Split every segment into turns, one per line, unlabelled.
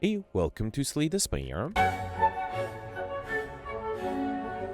Hey, welcome to Slay the Spire.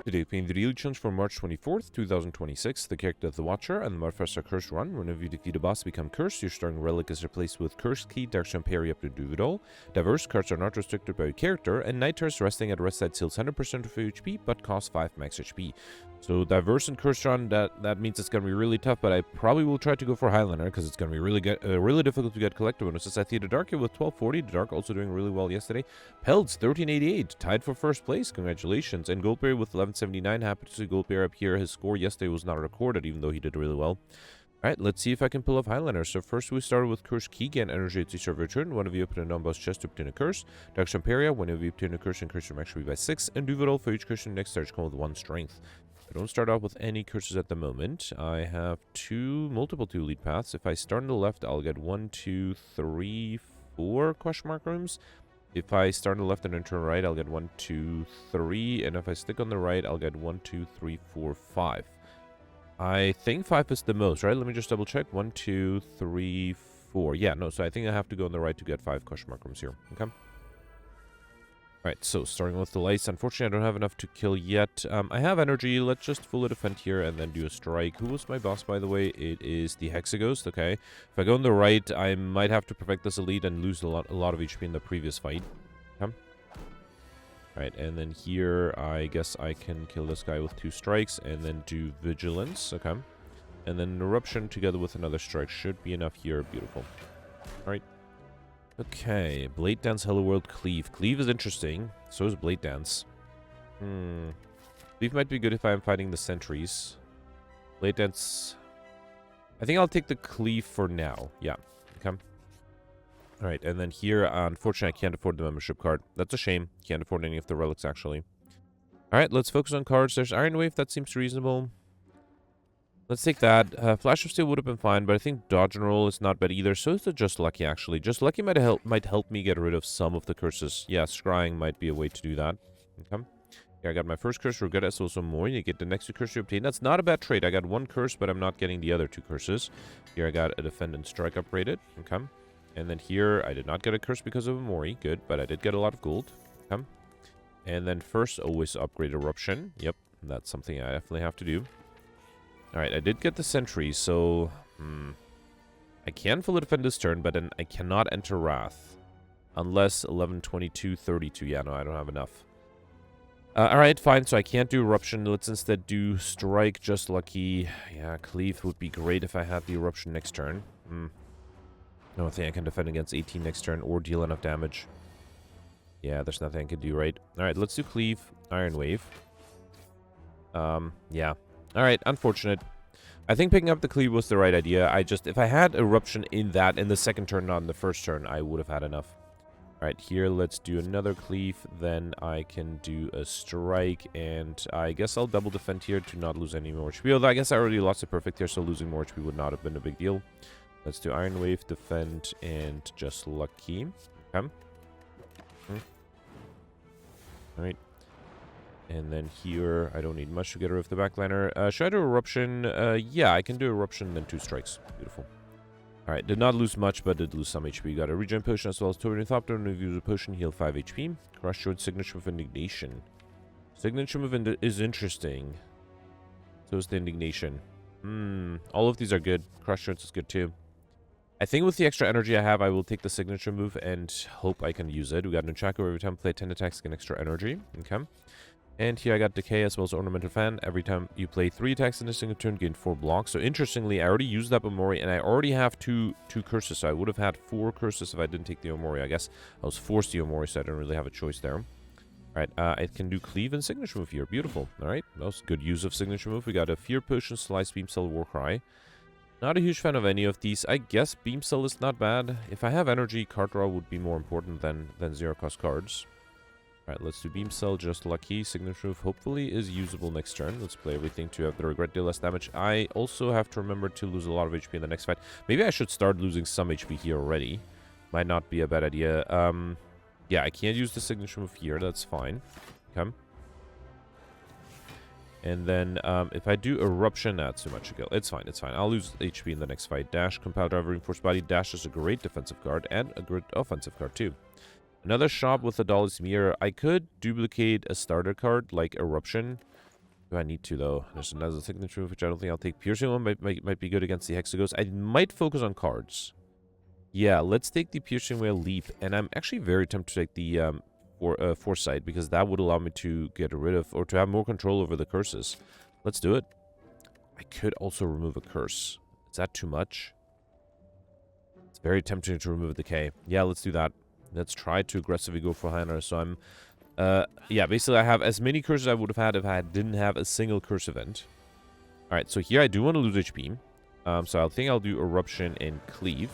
Today, playing the daily challenge for March 24th, 2026. The character of the Watcher and the modifiers are Cursed Run. Whenever you defeat a boss, become cursed. Your starting relic is replaced with Cursed Key, Darkstone Periapt, and Duvidal. Diverse cards are not restricted by your character, and Night Terrors resting at rest side heals 100% of HP, but costs 5 max HP. So diverse and Cursed Run, that means it's going to be really tough, but I probably will try to go for Highlander, because it's going to be really difficult to get collector bonuses. I see the Dark here with 1240, the Dark also doing really well yesterday. Pelts, 1388, tied for first place, congratulations. And Goldberry with 1179, happy to see Goldberry up here. His score yesterday was not recorded, even though he did really well. Alright, let's see if I can pull off Highlander. So first we started with Curse Key, gain energy at the start of your turn. One of you open a non-boss chest to obtain a curse. Darkstone Periapt, one of you obtain a curse and curse your max by 6. And Duvidal, for each curse in the next stage come with 1 strength. I don't start off with any curses at the moment. I have multiple two lead paths. If I start on the left, I'll get 1, 2, 3, 4 question mark rooms. If I start on the left and then turn right, I'll get 1, 2, 3. And if I stick on the right, I'll get 1, 2, 3, 4, 5. I think 5 is the most, right? Let me just double check. 1, 2, 3, 4. Yeah, no, so I think I have to go on the right to get 5 question mark rooms here. Okay. Alright, so starting with the lights. Unfortunately, I don't have enough to kill yet. I have energy. Let's just fully defend here and then do a strike. Who was my boss, by the way? It is the Hexaghost, okay. If I go on the right, I might have to perfect this elite and lose a lot of HP in the previous fight. Okay. Alright, and then here, I guess I can kill this guy with 2 strikes and then do Vigilance, okay. And then Eruption together with another strike should be enough here. Beautiful. Alright. Okay, Blade Dance, Hello World, Cleave. Cleave is interesting. So is Blade Dance. Cleave might be good if I'm fighting the sentries. Blade Dance... I think I'll take the Cleave for now. Yeah, okay. Alright, and then here, unfortunately, I can't afford the membership card. That's a shame. Can't afford any of the relics, actually. Alright, let's focus on cards. There's Iron Wave, that seems reasonable. Let's take that. Flash of Steel would have been fine, but I think Dodge and Roll is not bad either. So is the Just Lucky, actually. Just Lucky might help me get rid of some of the curses. Yeah, Scrying might be a way to do that. Okay. Yeah, I got my first curse. We're good at also more. You get the next 2 curses you obtain. That's not a bad trade. I got 1 curse, but I'm not getting the other 2 curses. Here I got a Defend and Strike upgraded. Okay. And then here, I did not get a curse because of Amori. Good, but I did get a lot of gold. Okay. And then first, always upgrade Eruption. Yep, that's something I definitely have to do. Alright, I did get the sentry, so... I can fully defend this turn, but then I cannot enter Wrath. Unless 11, 22, 32. Yeah, no, I don't have enough. Alright, fine, so I can't do Eruption. Let's instead do Strike, Just Lucky. Yeah, Cleave would be great if I had the Eruption next turn. I don't think I can defend against 18 next turn or deal enough damage. Yeah, there's nothing I can do, right? Alright, let's do Cleave, Iron Wave. Yeah. Alright, unfortunate. I think picking up the Cleave was the right idea. If I had Eruption in the second turn, not in the first turn, I would have had enough. Alright, here, let's do another Cleave. Then I can do a Strike, and I guess I'll double defend here to not lose any more HP. Although I guess I already lost a perfect here, so losing more HP would not have been a big deal. Let's do Iron Wave, Defend, and Just Lucky. Okay. Alright. And then here, I don't need much to get rid of the backliner. Should I do Eruption? Yeah, I can do Eruption, then 2 strikes. Beautiful. Alright, did not lose much, but did lose some HP. Got a Regen Potion as well as Torrent Thopter. And use a potion, heal 5 HP. Crush Sword, Signature of Indignation. Signature of is interesting. So is the Indignation. All of these are good. Crush Swords is good too. I think with the extra energy I have, I will take the Signature move and hope I can use it. We got Nunchaku every time play 10 attacks, get extra energy. Okay. And here I got Decay as well as Ornamental Fan. Every time you play 3 attacks in a single turn, gain 4 blocks. So interestingly, I already used up Omori, and I already have two curses. So I would have had 4 curses if I didn't take the Omori. I guess I was forced to Omori, so I didn't really have a choice there. Alright, I can do Cleave and Signature Move here. Beautiful. Alright, that was good use of Signature Move. We got a Fear Potion, Slice, Beam Cell, Warcry. Not a huge fan of any of these. I guess Beam Cell is not bad. If I have energy, card draw would be more important than 0-cost cards. Alright, let's do Beam Cell, Just Lucky. Signature Move hopefully is usable next turn. Let's play everything to have the Regret deal less damage. I also have to remember to lose a lot of HP in the next fight. Maybe I should start losing some HP here already. Might not be a bad idea. Yeah, I can't use the Signature Move here. That's fine. Okay. And then if I do Eruption, not too much to kill. It's fine, it's fine. I'll lose HP in the next fight. Dash, Compile Driver, Reinforced Body. Dash is a great defensive card and a good offensive card too. Another shop with a Dolly's Mirror. I could duplicate a starter card like Eruption. Do I need to, though? There's another signature, which I don't think I'll take. Piercing one might be good against the Hexagons. I might focus on cards. Yeah, let's take the Piercing Whale Leap. And I'm actually very tempted to take the Foresight, because that would allow me to get rid of, or to have more control over the curses. Let's do it. I could also remove a curse. Is that too much? It's very tempting to remove a decay. Yeah, let's do that. Let's try to aggressively go for Hannah. So I'm... yeah, basically I have as many curses I would have had if I didn't have a single curse event. Alright, so here I do want to lose HP. So I think I'll do Eruption and Cleave.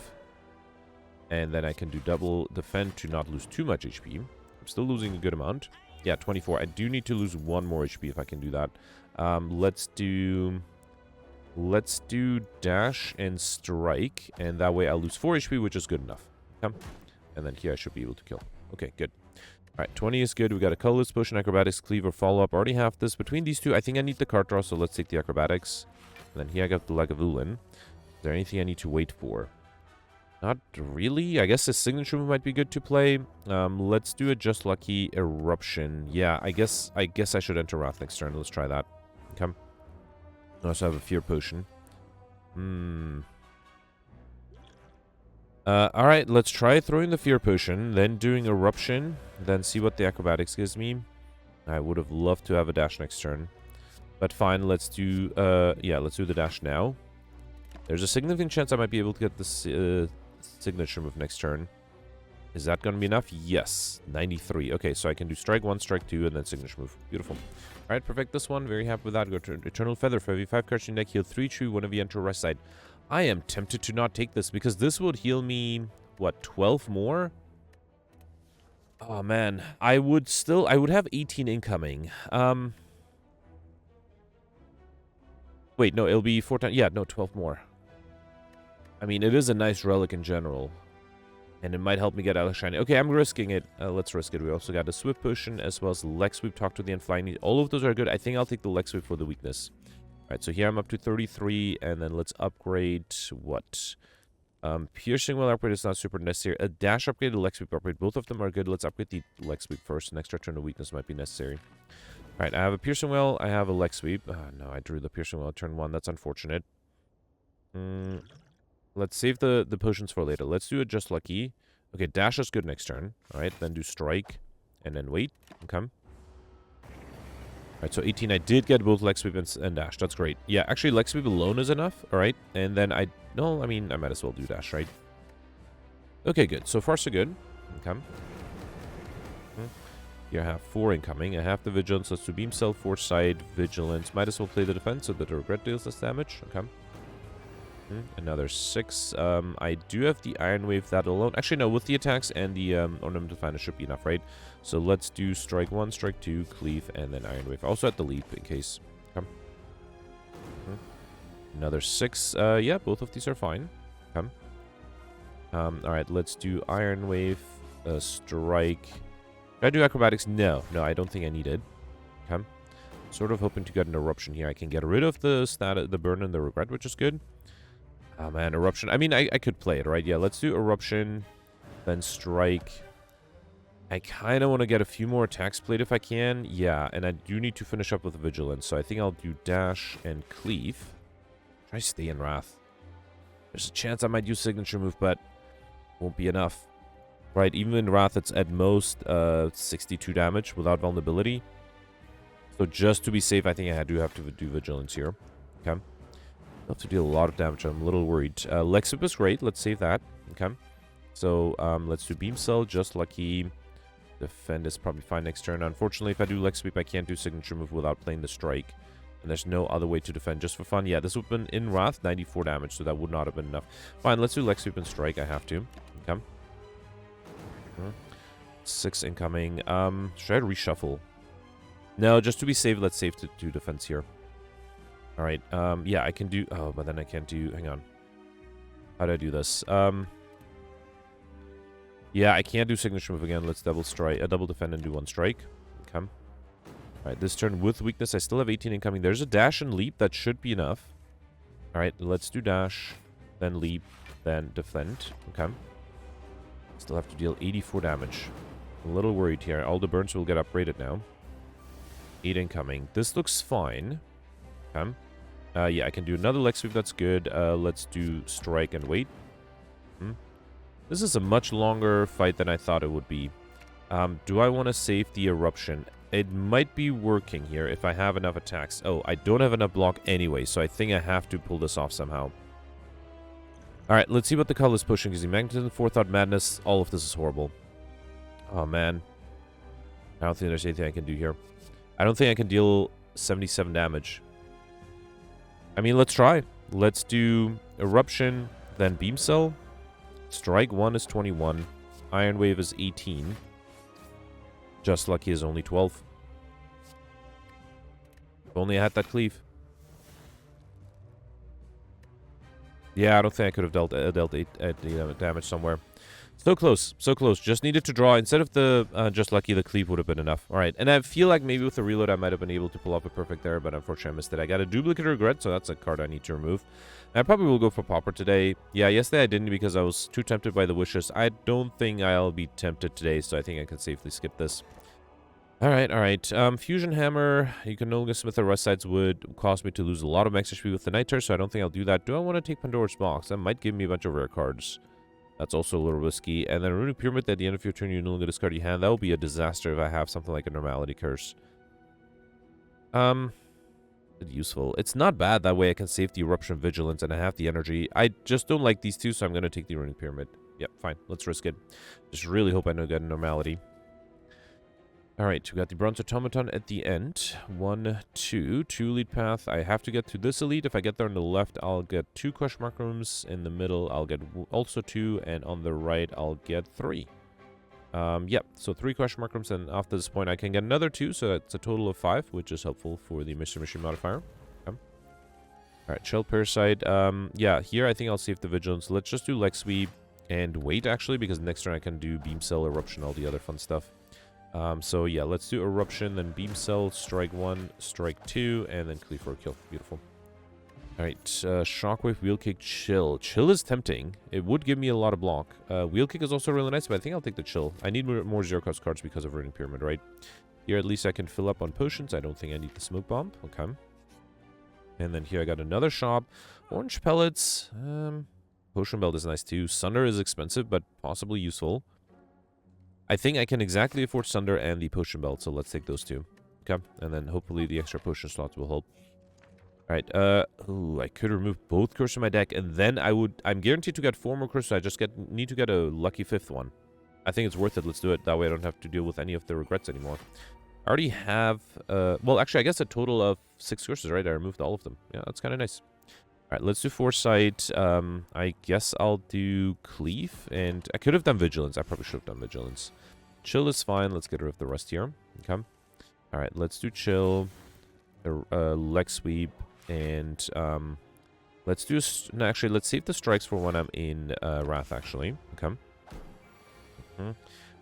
And then I can do double defend to not lose too much HP. I'm still losing a good amount. Yeah, 24. I do need to lose 1 more HP if I can do that. Let's do Dash and Strike. And that way I'll lose 4 HP, which is good enough. Okay. And then here I should be able to kill. Okay, good. Alright, 20 is good. We got a Colorless Potion, Acrobatics, Cleaver, Follow-Up. Already have this. Between these two, I think I need the card draw, so let's take the Acrobatics. And then here I got the Lagavulin. Is there anything I need to wait for? Not really. I guess the Signature Move might be good to play. Let's do a Just Lucky Eruption. Yeah, I guess I should enter Wrath next turn. Let's try that. Okay. I also have a Fear Potion. Alright, let's try throwing the Fear Potion, then doing Eruption, then see what the Acrobatics gives me. I would have loved to have a dash next turn. But fine, let's do, yeah, let's do the dash now. There's a significant chance I might be able to get this Signature Move next turn. Is that going to be enough? Yes. 93. Okay, so I can do Strike 1, Strike 2, and then Signature Move. Beautiful. Alright, perfect this one. Very happy with that. Go to Eternal Feather. For every 5 cards in your deck, heal 3 true whenever you enter rest side. I am tempted to not take this, because this would heal me, what, 12 more? Oh, man. I would have 18 incoming. Wait, no, it'll be 4 times. Yeah, no, 12 more. I mean, it is a nice relic in general. And it might help me get out of shiny. Okay, I'm risking it. Let's risk it. We also got a Swift Potion as well as Leg Sweep, Talk to the End, Flying. All of those are good. I think I'll take the Leg Sweep for the weakness. Alright, so here I'm up to 33, and then let's upgrade what? Piercing Will upgrade is not super necessary. A Dash upgrade, a Leg Sweep upgrade. Both of them are good. Let's upgrade the Leg Sweep first. An extra turn of weakness might be necessary. Alright, I have a Piercing Will. I have a Leg Sweep. No, I drew the Piercing Will turn 1. That's unfortunate. Let's save the potions for later. Let's do a Just Lucky. Okay, Dash is good next turn. Alright, then do Strike. And then wait. Okay. Alright, so 18. I did get both Leg Sweep and Dash. That's great. Yeah, actually, Leg Sweep alone is enough. Alright, and then I might as well do Dash, right? Okay, good. So far, so good. Okay. Here I have 4 incoming. I have the Vigilance. Let's do Beam Cell, Foresight, Vigilance. Might as well play the Defense so that the Regret deals less damage. Okay. Another 6. I do have the Iron Wave, that alone. Actually, no, with the attacks and the Ornamental Finder should be enough, right? So let's do Strike 1, Strike 2, Cleave, and then Iron Wave. Also at the Leap, in case. Okay. Another 6. Yeah, both of these are fine. Okay. Alright, let's do Iron Wave, Strike. Did I do Acrobatics? No, I don't think I need it. Okay. Sort of hoping to get an Eruption here. I can get rid of the Burn and the Regret, which is good. Oh, man, Eruption. I mean, I could play it, right? Yeah, let's do Eruption, then Strike. I kind of want to get a few more attacks played if I can. Yeah, and I do need to finish up with Vigilance, so I think I'll do Dash and Cleave. Try stay in Wrath. There's a chance I might use Signature Move, but won't be enough. Right, even in Wrath, it's at most 62 damage without vulnerability. So just to be safe, I think I do have to do Vigilance here. Okay. I'll have to deal a lot of damage. I'm a little worried. Leg Sweep is great. Let's save that. Okay. So let's do Beam Cell. Just Lucky. Defend is probably fine next turn. Unfortunately, if I do Leg Sweep, I can't do Signature Move without playing the Strike. And there's no other way to defend. Just for fun. Yeah, this would have been in Wrath, 94 damage. So that would not have been enough. Fine, let's do Leg Sweep and Strike. I have to. Okay. 6 incoming. Should I reshuffle? No, just to be safe, let's save to do defense here. Alright, yeah, I can do... Oh, but then I can't do... Hang on. How do I do this? Yeah, I can't do Signature Move again. Let's double defend and do 1 strike. Okay. Alright, this turn with weakness, I still have 18 incoming. There's a Dash and Leap. That should be enough. Alright, let's do Dash, then Leap, then Defend. Okay. Still have to deal 84 damage. A little worried here. All the burns will get upgraded now. 8 incoming. This looks fine. Okay. Yeah, I can do another leg sweep. That's good. Let's do strike and wait. This is a much longer fight than I thought it would be. Do I want to save the eruption? It might be working here if I have enough attacks. Oh, I don't have enough block anyway, so I think I have to pull this off somehow. Alright, let's see what the color is pushing. Because the magnetism, forethought, madness, all of this is horrible. Oh, man. I don't think there's anything I can do here. I don't think I can deal 77 damage. I mean, let's try. Let's do Eruption, then Beam Cell. Strike 1 is 21. Iron Wave is 18. Just Lucky is only 12. If only I had that cleave. Yeah, I don't think I could have dealt 8 damage somewhere. So close, so close. Just needed to draw. Instead of the Just Lucky, the cleave would have been enough. All right, and I feel like maybe with the reload, I might have been able to pull off a perfect there, but unfortunately I missed it. I got a Duplicate Regret, so that's a card I need to remove. I probably will go for Pauper today. Yeah, yesterday I didn't because I was too tempted by the wishes. I don't think I'll be tempted today, so I think I can safely skip this. All right. Fusion Hammer. You can no longer smith the rust sides would cause me to lose a lot of max HP with the Niter, so I don't think I'll do that. Do I want to take Pandora's Box? That might give me a bunch of rare cards. That's also a little risky. And then Runic Pyramid at the end of your turn, you no longer discard your hand. That would be a disaster if I have something like a Normality Curse. Useful. It's not bad. That way I can save the Eruption Vigilance and I have the energy. I just don't like these two, so I'm going to take the Runic Pyramid. Yep, fine. Let's risk it. Just really hope I don't get a Normality. Alright, we got the Bronze Automaton at the end. 1, 2. 2 lead path. I have to get to this elite. If I get there on the left, I'll get 2 question mark rooms. In the middle, I'll get also 2. And on the right, I'll get 3. Yep, so 3 question mark rooms. And after this point, I can get another 2. So that's a total of 5, which is helpful for the Mystery Machine modifier. Okay. Alright, Shell Parasite. Yeah, here I think I'll save the Vigilance. Let's just do Leg Sweep and wait, actually, because next turn I can do Beam Cell, Eruption, all the other fun stuff. So yeah, let's do Eruption, then Beam Cell, Strike 1, Strike 2, and then Cleave for a kill. Beautiful. Alright, Shockwave, Wheel Kick, Chill. Chill is tempting. It would give me a lot of block. Wheel Kick is also really nice, but I think I'll take the Chill. I need more zero-cost cards because of Runic Pyramid, right? Here at least I can fill up on potions. I don't think I need the Smoke Bomb. Okay. And then here I got another shop. Orange Pellets. Potion Belt is nice too. Sunder is expensive, but possibly useful. I think I can exactly afford Sunder and the Potion Belt, so let's take those two. Okay, and then hopefully the extra potion slots will help. Alright, ooh, I could remove both curses from my deck, and then I'm guaranteed to get 4 more curses, I just need to get a lucky 5th one. I think it's worth it, let's do it, that way I don't have to deal with any of the regrets anymore. I already have, well, actually, I guess a total of 6 curses, right? I removed all of them. Yeah, that's kind of nice. Alright, let's do Foresight. I guess I'll do Cleave, and I could have done Vigilance. I probably should have done Vigilance. Chill is fine. Let's get rid of the rest here. Okay. Alright, let's do Chill. Leg Sweep, and let's do... No, actually, let's save the strikes for when I'm in Wrath, actually. Okay.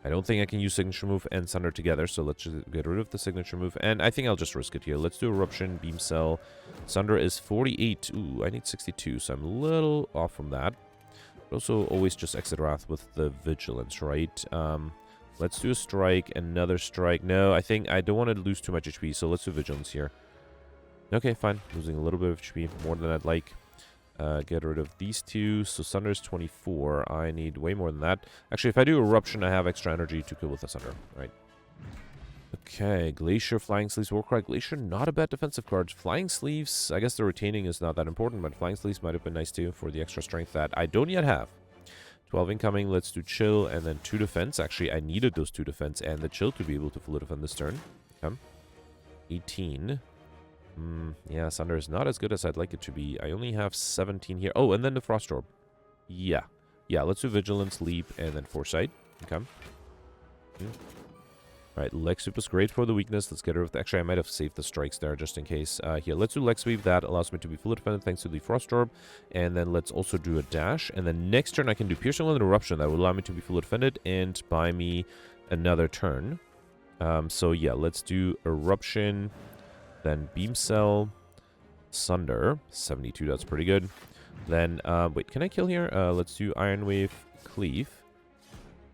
I don't think I can use Signature Move and Sunder together, so let's just get rid of the Signature Move. And I think I'll just risk it here. Let's do Eruption, Beam Cell. Sunder is 48. Ooh, I need 62, so I'm a little off from that. But also, always just exit Wrath with the Vigilance, right? Let's do a Strike, another Strike. No, I think I don't want to lose too much HP, so let's do Vigilance here. Okay, fine. Losing a little bit of HP, more than I'd like. Get rid of these two. So Sunder is 24. I need way more than that. Actually, if I do Eruption, I have extra energy to kill with the Sunder. Right. Okay. Glacier, Flying Sleeves, Warcry. Glacier, not a bad defensive card. Flying Sleeves, I guess the retaining is not that important, but Flying Sleeves might have been nice too for the extra strength that I don't yet have. 12 incoming. Let's do Chill and then 2 defense. Actually, I needed those 2 defense and the Chill to be able to fully defend this turn. Okay. 18. Yeah, Sunder is not as good as I'd like it to be. I only have 17 here. Oh, and then the Frost Orb. Yeah. Yeah, let's do Vigilance, Leap, and then Foresight. Okay. Alright, Leg Sweep is great for the weakness. Let's get rid of... Actually, I might have saved the strikes there just in case. Here, let's do Leg Sweep. That allows me to be fully defended thanks to the Frost Orb. And then let's also do a dash. And then next turn, I can do Piercing Wind and Eruption. That will allow me to be fully defended and buy me another turn. So yeah, let's do Eruption... Then Beam Cell, Sunder, 72, that's pretty good. Then, wait, can I kill here? Let's do Iron Wave, Cleave.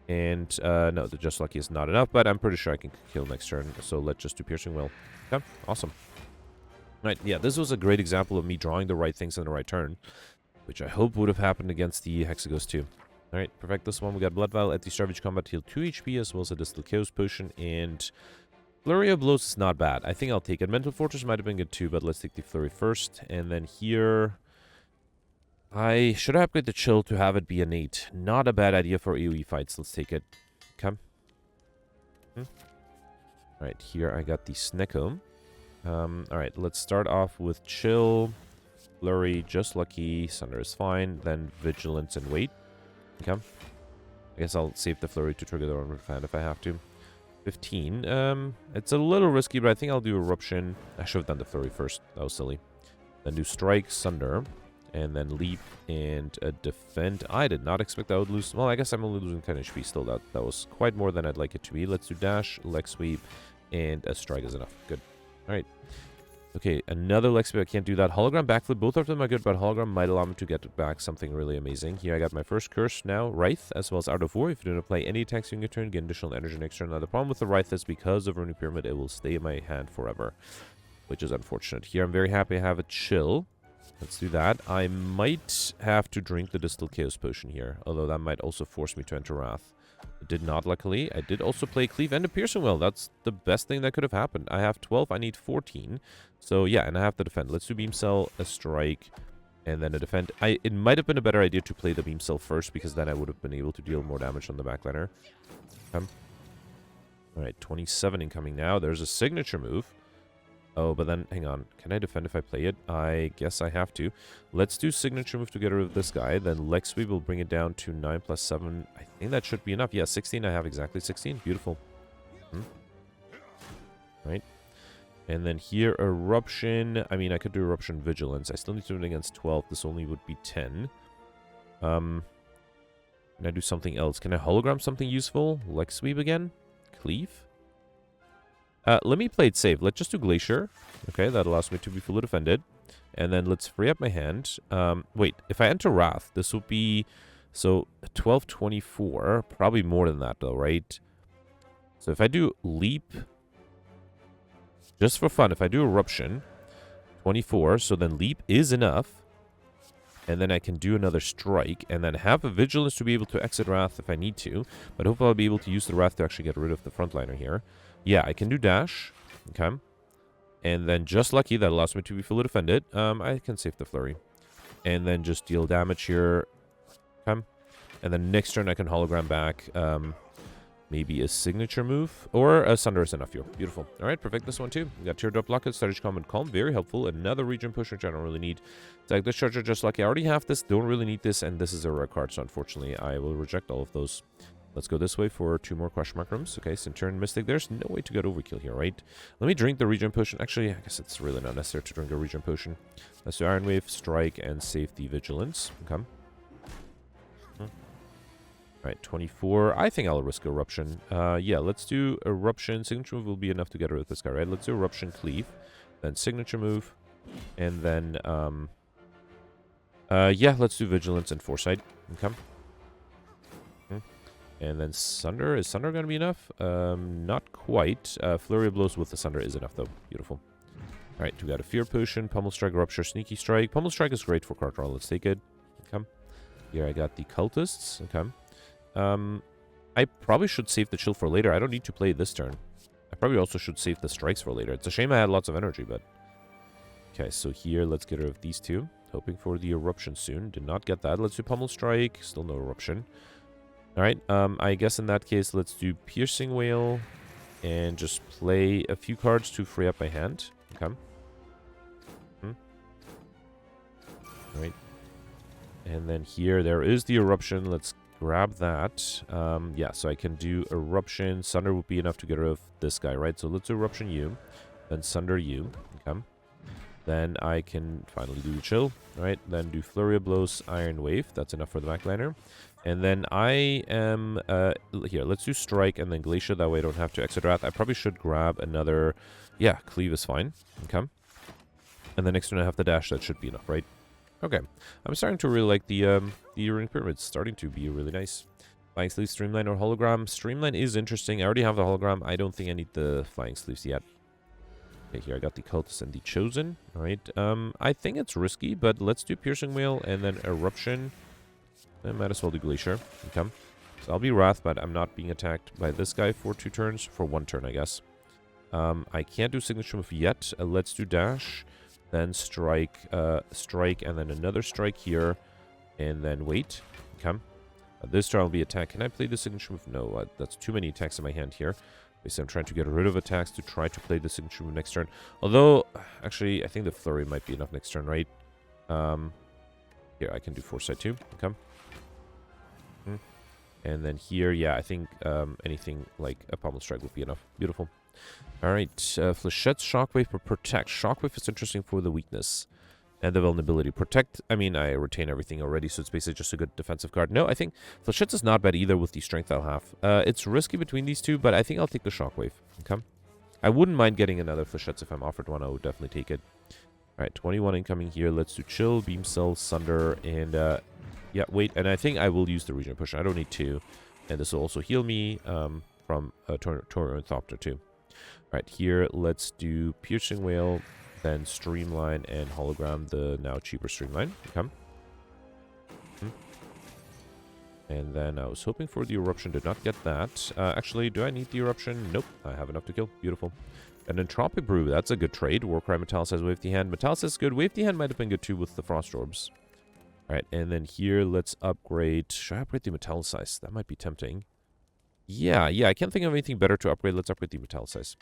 And, no, the Just Lucky is not enough, but I'm pretty sure I can kill next turn. So let's just do Piercing Will. Okay, awesome. Right, yeah, this was a great example of me drawing the right things in the right turn, which I hope would have happened against the Hexaghost too. Alright, perfect. This one, we got Blood Vial. At the start of each combat, heal 2 HP, as well as a Distal Chaos Potion, and Flurry of Blows is not bad. I think I'll take it. Mental Fortress might have been good too, but let's take the Flurry first. And then here, I should upgrade the Chill to have it be innate. Not a bad idea for AoE fights. Let's take it. Come. Alright, here I got the Snecko. Alright, let's start off with Chill, Flurry, Just Lucky, Sunder is fine, then Vigilance and Wait. Okay. I guess I'll save the Flurry to trigger the Armored Fan if I have to. 15. It's a little risky, but I think I'll do Eruption. I should have done the Flurry first. That was silly. Then do Strike, Sunder, and then Leap and a Defend. I did not expect I would lose. Well, I guess I'm only losing 10 HP still. That was quite more than I'd like it to be. Let's do Dash, Leg Sweep, and a Strike is enough. Good. Alright. Okay, another Leg Sweep. I can't do that. Hologram Backflip. Both of them are good, but Hologram might allow me to get back something really amazing. Here I got my first Curse now. Wraith, as well as Out of War. If you don't play any attacks during your turn, get additional energy next turn. Now, the problem with the Wraith is because of Runic Pyramid, it will stay in my hand forever, which is unfortunate. Here, I'm very happy I have a Chill. Let's do that. I might have to drink the Distal Chaos Potion here, although that might also force me to enter Wrath. It did not, luckily. I did also play Cleave and a Piercing Will. That's the best thing that could have happened. I have 12. I need 14. So, yeah, and I have to defend. Let's do Beam Cell, a Strike, and then a Defend. It might have been a better idea to play the Beam Cell first, because then I would have been able to deal more damage on the backliner. Alright, 27 incoming now. There's a signature move. Oh, but then, hang on. Can I defend if I play it? I guess I have to. Let's do signature move to get rid of this guy. Then Leg Sweep will bring it down to 9 plus 7. I think that should be enough. Yeah, 16. I have exactly 16. Beautiful. Right. And then here, Eruption. I mean, I could do Eruption Vigilance. I still need to do it against 12. This only would be 10. Can I do something else? Can I hologram something useful? Leg Sweep again? Cleave? Let me play it safe. Let's just do Glacier. Okay, that allows me to be fully defended. And then let's free up my hand. Wait, if I enter Wrath, this will be... So, 12, 24. Probably more than that, though, right? So, if I do Leap... Just for fun, if I do Eruption... 24, so then Leap is enough. And then I can do another Strike. And then have a Vigilance to be able to exit Wrath if I need to. But hopefully I'll be able to use the Wrath to actually get rid of the frontliner here. Yeah, I can do Dash. Okay. And then Just Lucky, that allows me to be fully defended. I can save the Flurry. And then just deal damage here. Okay. And then next turn I can hologram back. Maybe a signature move. Or a Sunder is enough here. Beautiful. Alright, perfect this one too. We got Teardrop Locket, Strategy Command Calm. Very helpful. Another Region Push, which I don't really need. Like this Charger, Just Lucky. I already have this. Don't really need this. And this is a rare card. So unfortunately, I will reject all of those. Let's go this way for 2 more Question Mark rooms. Okay, Centurion Mystic. There's no way to get overkill here, right? Let me drink the Regen Potion. Actually, I guess it's really not necessary to drink a Regen Potion. Let's do Iron Wave, Strike, and save the Vigilance. Okay. Alright, 24. I think I'll risk Eruption. Yeah, let's do Eruption. Signature move will be enough to get rid of this guy, right? Let's do Eruption, Cleave. Then Signature move. And then, yeah, let's do Vigilance and Foresight. Okay. And then Sunder. Is Sunder going to be enough? Not quite. Flurry of Blows with the Sunder is enough, though. Beautiful. Alright, we got a Fear Potion, Pummel Strike, Rupture, Sneaky Strike. Pummel Strike is great for card draw. Let's take it. Okay. Here I got the Cultists. Okay. I probably should save the Chill for later. I don't need to play this turn. I probably also should save the Strikes for later. It's a shame I had lots of energy, but... Okay, so here, let's get rid of these two. Hoping for the Eruption soon. Did not get that. Let's do Pummel Strike. Still no Eruption. Alright, I guess in that case, let's do Piercing Wail and just play a few cards to free up my hand. Okay. Alright. And then here, there is the Eruption. Let's grab that. Yeah, so I can do Eruption. Sunder would be enough to get rid of this guy, right? So let's do Eruption you, then Sunder you. Okay. Then I can finally do Chill. Alright, then do Flurry of Blows, Iron Wave. That's enough for the backliner. And then I am, here, let's do Strike and then Glacier. That way I don't have to exit Wrath. I probably should grab another, yeah, Cleave is fine. Okay. And then next turn I have the Dash. That should be enough, right? Okay. I'm starting to really like the Runic Pyramid. It's starting to be really nice. Flying Sleeves, Streamline, or Hologram. Streamline is interesting. I already have the Hologram. I don't think I need the Flying Sleeves yet. Okay, here I got the Cultist and the Chosen. Alright, I think it's risky, but let's do Piercing Whale and then Eruption. I might as well do Glacier. Okay. So I'll be Wrath, but I'm not being attacked by this guy for 2 turns. For 1 turn, I guess. I can't do Signature Move yet. Let's do Dash. Then Strike, Strike, and then another Strike here. And then wait. Okay. This turn will be attack. Can I play the Signature Move? No, that's too many attacks in my hand here. Basically, I'm trying to get rid of attacks to try to play the Signature Move next turn. Although, actually, I think the Flurry might be enough next turn, right? Here, I can do Foresight too. Okay. And then here, yeah, I think anything like a Pommel Strike would be enough. Beautiful. Alright, Flechette's Shockwave for Protect. Shockwave is interesting for the weakness and the vulnerability. Protect, I mean, I retain everything already, so it's basically just a good defensive card. No, I think Flechette's is not bad either with the strength I'll have. It's risky between these two, but I think I'll take the Shockwave. Okay. I wouldn't mind getting another Flechette's if I'm offered one. I would definitely take it. Alright, 21 incoming here. Let's do Chill, Beam Cell, Sunder, and yeah, wait, and I think I will use the Region Push. I don't need 2. And this will also heal me from Torrentopter too. Alright, here, let's do Piercing Whale, then Streamline and Hologram, the now cheaper Streamline. Okay. And then I was hoping for the Eruption, did not get that. Actually, do I need the Eruption? Nope, I have enough to kill. Beautiful. And Entropic Brew, that's a good trade. Warcry Metallicized Wavy Hand. Metallicized is good. Wavy Hand might have been good too with the Frost Orbs. Alright, and then here, let's upgrade. Should I upgrade the Metallicized? That might be tempting. Yeah, I can't think of anything better to upgrade. Let's upgrade the Metallicized.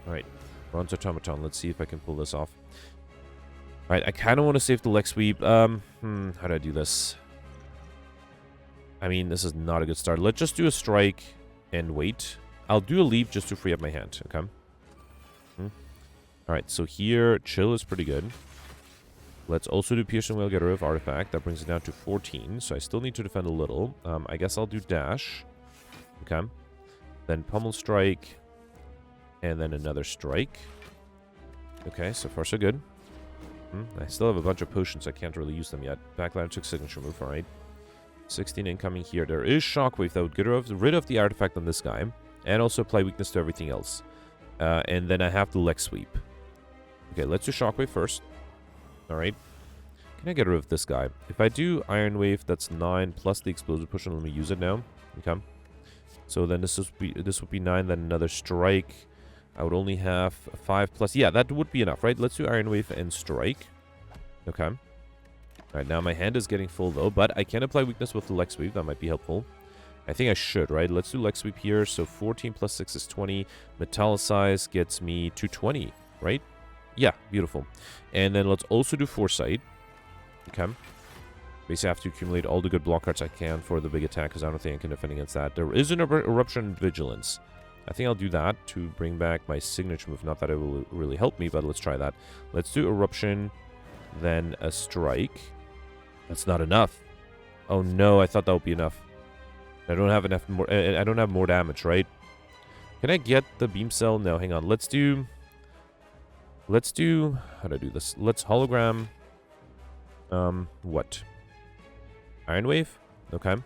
Alright, Bronze Automaton. Let's see if I can pull this off. Alright, I kind of want to save the Leg Sweep. How do I do this? I mean, this is not a good start. Let's just do a Strike and wait. I'll do a Leap just to free up my hand, okay? Alright, so here, Chill is pretty good. Let's also do Piercing Whale, get rid of Artifact. That brings it down to 14, so I still need to defend a little. I guess I'll do Dash. Okay. Then Pummel Strike. And then another Strike. Okay, so far so good. I still have a bunch of potions, I can't really use them yet. Backline took Signature Move, alright. 16 incoming here. There is Shockwave that would get rid of the Artifact on this guy. And also apply weakness to everything else. And then I have the Leg Sweep. Okay, let's do Shockwave first. Alright. Can I get rid of this guy? If I do Iron Wave, that's 9 plus the Explosive Push, and let me use it now. Okay. So then this would be 9, then another Strike. I would only have 5 plus. Yeah, that would be enough, right? Let's do Iron Wave and Strike. Okay. Alright, now my hand is getting full though, but I can apply weakness with the Leg Sweep. That might be helpful. I think I should, right? Let's do Leg Sweep here. So 14 plus 6 is 20. Metallicize gets me to 20, right? Yeah, beautiful. And then let's also do Foresight. Okay. Basically, I have to accumulate all the good block cards I can for the big attack, because I don't think I can defend against that. There is an Eruption Vigilance. I think I'll do that to bring back my Signature Move. Not that it will really help me, but let's try that. Let's do Eruption, then a Strike. That's not enough. Oh no, I thought that would be enough. I don't have enough more. I don't have more damage, right? Can I get the Beam Cell? No, hang on. Let's do. How do I do this? Let's Hologram. What? Iron Wave? Okay.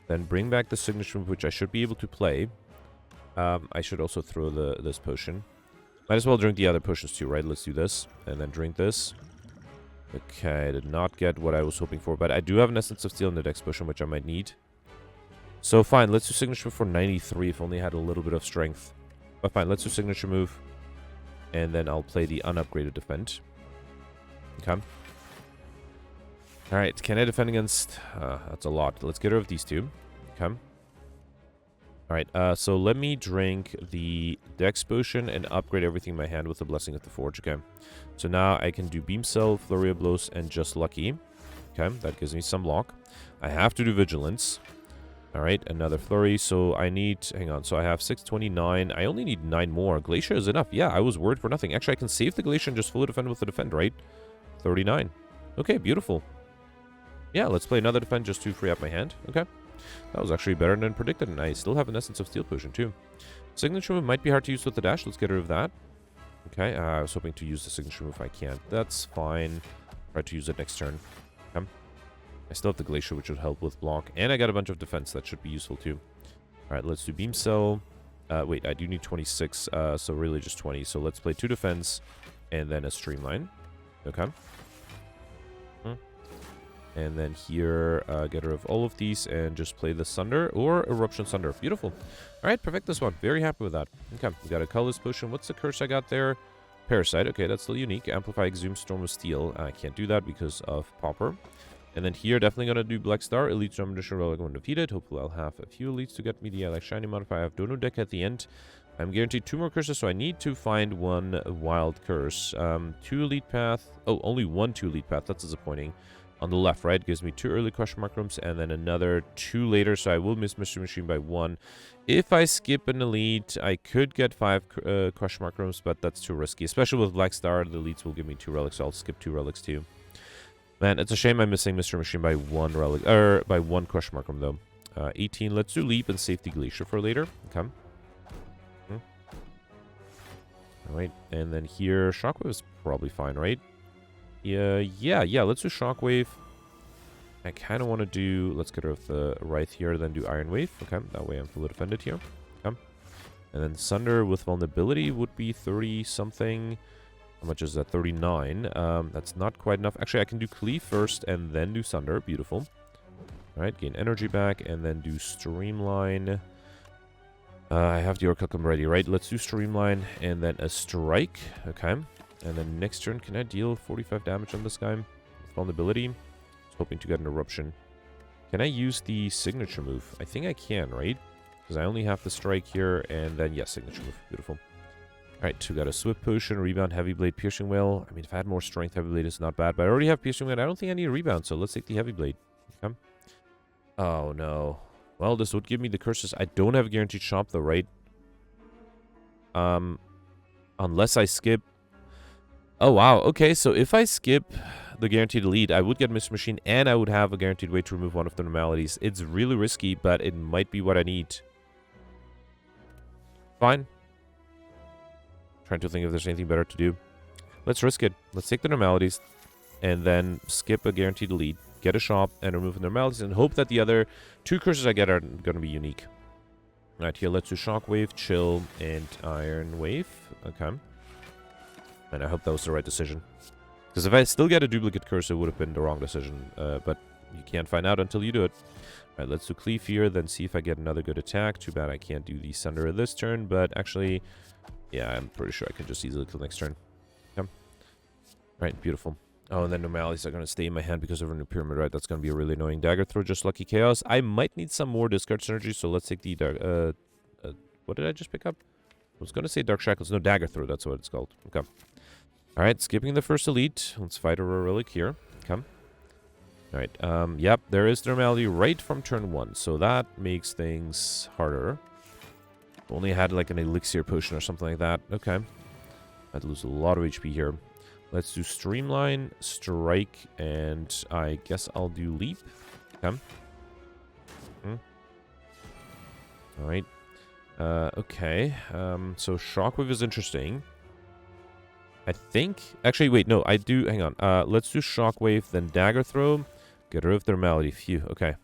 Then bring back the Signature Move, which I should be able to play. I should also throw this potion. Might as well drink the other potions too, right? Let's do this. And then drink this. Okay, I did not get what I was hoping for, but I do have an Essence of Steel in the Dex potion, which I might need. So fine, let's do Signature Move for 93, if only I had a little bit of strength. But fine, let's do Signature Move. And then I'll play the unupgraded Defend. Okay. Alright, can I defend against... that's a lot. Let's get rid of these two. Okay. Alright, so let me drink the Dex Potion and upgrade everything in my hand with the Blessing of the Forge. Okay. So now I can do Beam Cell, Flurry of Blows, and Just Lucky. Okay, that gives me some block. I have to do Vigilance. Alright, another Flurry. So I need... Hang on. So I have 629. I only need 9 more. Glacier is enough. Yeah, I was worried for nothing. Actually, I can save the Glacier and just fully defend with the Defend, right? 39. Okay, beautiful. Yeah, let's play another Defend just to free up my hand. Okay. That was actually better than predicted, and I still have an Essence of Steel potion, too. Signature Move might be hard to use with the dash. Let's get rid of that. Okay, I was hoping to use the Signature Move. I can't. That's fine. Try to use it next turn. Okay. I still have the Glacier, which would help with block. And I got a bunch of defense that should be useful too. Alright, let's do Beam Cell. Wait, I do need 26, so really just 20. So let's play 2 defense and then a Streamline. Okay. And then here, get rid of all of these and just play the Sunder or Eruption Sunder. Beautiful. Alright, perfect this one. Very happy with that. Okay, we got a Colorless Potion. What's the curse I got there? Parasite. Okay, that's still unique. Amplify, Exhume, Storm of Steel. I can't do that because of Pauper. And then here, definitely going to do Black Star. Elite Domination Relic when defeated. Hopefully I'll have a few elites to get me the like Shiny modifier. I have Dono Deck at the end. I'm guaranteed 2 more curses, so I need to find 1 wild curse. 2 elite path. Oh, only 1 2 elite path. That's disappointing. On the left, right, gives me 2 early question mark rooms and then another 2 later, so I will miss Mystery Machine by 1. If I skip an elite, I could get 5 question mark rooms, but that's too risky. Especially with Black Star, the elites will give me 2 relics, so I'll skip 2 relics too. Man, it's a shame I'm missing Mystery Machine by 1 relic, or by 1 question mark room though. 18, let's do Leap and save the Glacier for later. Okay. Alright, and then here, Shockwave is probably fine, right? Yeah, let's do Shockwave. I kind of want to do, let's get rid of the Wraith here, then do Iron Wave. Okay, that way I'm fully defended here. Okay. And then Sunder with vulnerability would be 30-something. How much is that? 39. That's not quite enough. Actually, I can do Cleave first and then do Sunder. Beautiful. Alright, gain energy back and then do Streamline. I have the Orcalcum ready, right? Let's do Streamline and then a Strike. Okay. And then next turn, can I deal 45 damage on this guy with vulnerability? I was hoping to get an Eruption. Can I use the signature move? I think I can, right? Because I only have the Strike here, and then, yes, signature move. Beautiful. Alright, so we got a Swift Potion, Rebound, Heavy Blade, Piercing Whale. I mean, if I had more Strength, Heavy Blade is not bad, but I already have Piercing Whale. I don't think I need a Rebound, so let's take the Heavy Blade. Okay. Oh, no. Well, this would give me the curses. I don't have a guaranteed shop, though, right? Unless I skip... Oh, wow. Okay, so if I skip the guaranteed elite, I would get Mr. Machine, and I would have a guaranteed way to remove one of the normalities. It's really risky, but it might be what I need. Fine. Trying to think if there's anything better to do. Let's risk it. Let's take the normalities, and then skip a guaranteed elite, get a shop, and remove the normalities, and hope that the other 2 curses I get are going to be unique. Alright, here, let's do Shockwave, Chill, and Iron Wave. Okay. And I hope that was the right decision. Because if I still get a duplicate curse, it would have been the wrong decision. But you can't find out until you do it. Alright, let's do Cleave here, then see if I get another good attack. Too bad I can't do the Sunder this turn, but actually, yeah, I'm pretty sure I can just easily kill next turn. Okay. Alright, beautiful. Oh, and then normalities are going to stay in my hand because of a new pyramid, right? That's going to be a really annoying. Dagger Throw, just Lucky Chaos. I might need some more discard synergy, so let's take the... what did I just pick up? I was going to say Dark Shackles. No, Dagger Throw, that's what it's called. Okay. Alright, skipping the first elite. Let's fight a relic here. Okay. Alright, yep, there is normality right from turn 1, so that makes things harder. Only had like an elixir potion or something like that. Okay. I'd lose a lot of HP here. Let's do Streamline, Strike, and I guess I'll do Leap. Okay. Alright. Okay. So Shockwave is interesting. I think... Actually, wait, no, I do... Hang on. Let's do Shockwave, then Dagger Throw. Get rid of the normality. Phew, okay.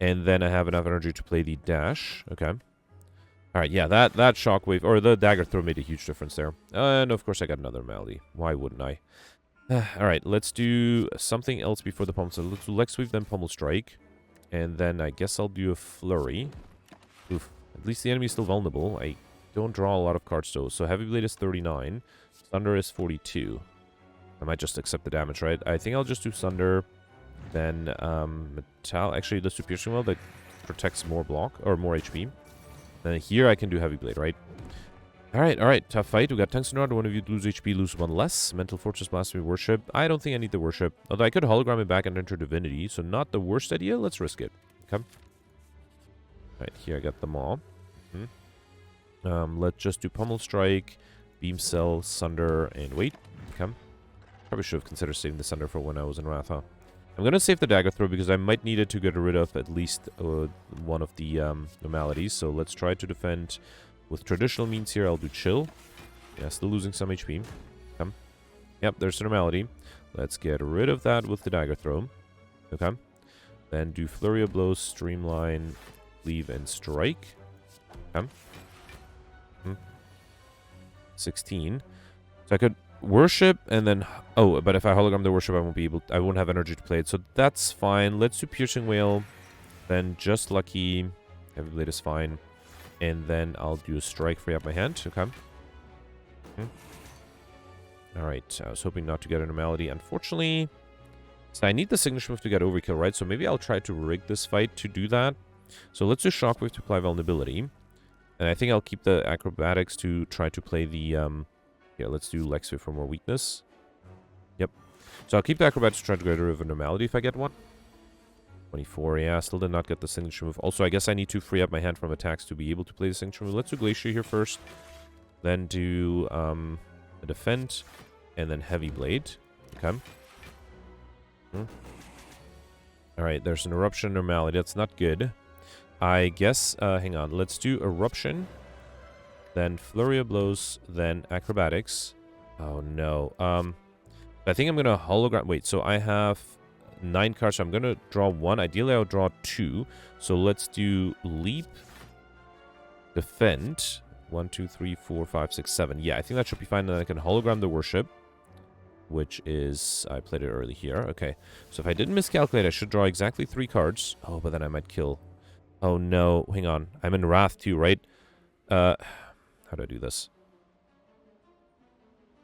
And then I have enough energy to play the Dash. Okay. Alright, yeah, that Shockwave, or the Dagger Throw made a huge difference there. And of course I got another normality. Why wouldn't I? Alright, let's do something else before the Pummel. So let's do Leg Sweep, then Pummel Strike. And then I guess I'll do a Flurry. Oof. At least the enemy's still vulnerable. I don't draw a lot of cards though. So Heavy Blade is 39. Thunder is 42. I might just accept the damage, right? I think I'll just do Thunder. Then, Actually, let's do Piercing Well. That protects more block, or more HP. Then here I can do Heavy Blade, right? Alright. Tough fight. We got Tungsten Rod. One of you lose HP, lose 1 less. Mental Fortress, Blasphemy, Worship. I don't think I need the Worship. Although I could hologram it back and enter Divinity. So not the worst idea. Let's risk it. Okay. Alright, here I got the Maw. Let's just do Pummel Strike, Beam Cell, Sunder, and wait. Okay. Probably should have considered saving the Sunder for when I was in Wrath, huh? I'm going to save the Dagger Throw because I might need it to get rid of at least one of the normalities. So let's try to defend with traditional means here. I'll do Chill. Yeah, still losing some HP. Okay. Yep, there's the normality. Let's get rid of that with the Dagger Throw. Okay. Then do Flurry of Blows, Streamline, Leave, and Strike. Okay. 16. So I could Worship and then... Oh, but if I hologram the Worship, I won't have energy to play it. So that's fine. Let's do Piercing Whale. Then Just Lucky. Heavy Blade is fine. And then I'll do a Strike, free up my hand. Okay. Alright, I was hoping not to get an Anomaly. Unfortunately... So I need the signature move to get Overkill, right? So maybe I'll try to rig this fight to do that. So let's do Shockwave to apply Vulnerability. And I think I'll keep the Acrobatics to try to play the... Yeah, let's do Lexwave for more weakness. Yep. So I'll keep the Acrobatics to try to get rid of an Anomaly if I get one. 24, yeah, still did not get the signature move. Also, I guess I need to free up my hand from attacks to be able to play the signature move. Let's do Glacier here first. Then do a Defend. And then Heavy Blade. Okay. Alright, there's an Eruption Normality. That's not good. I guess, hang on. Let's do Eruption. Then Flurry of Blows. Then Acrobatics. Oh, no. I think I'm going to hologram... Wait, so I have 9 cards. So I'm going to draw 1. Ideally, I'll draw 2. So let's do Leap. Defend. 1, 2, 3, 4, 5, 6, 7. Yeah, I think that should be fine. Then I can hologram the Worship. Which is... I played it early here. Okay. So if I didn't miscalculate, I should draw exactly 3 cards. Oh, but then I might kill... Oh, no. Hang on. I'm in Wrath too, right? How do I do this?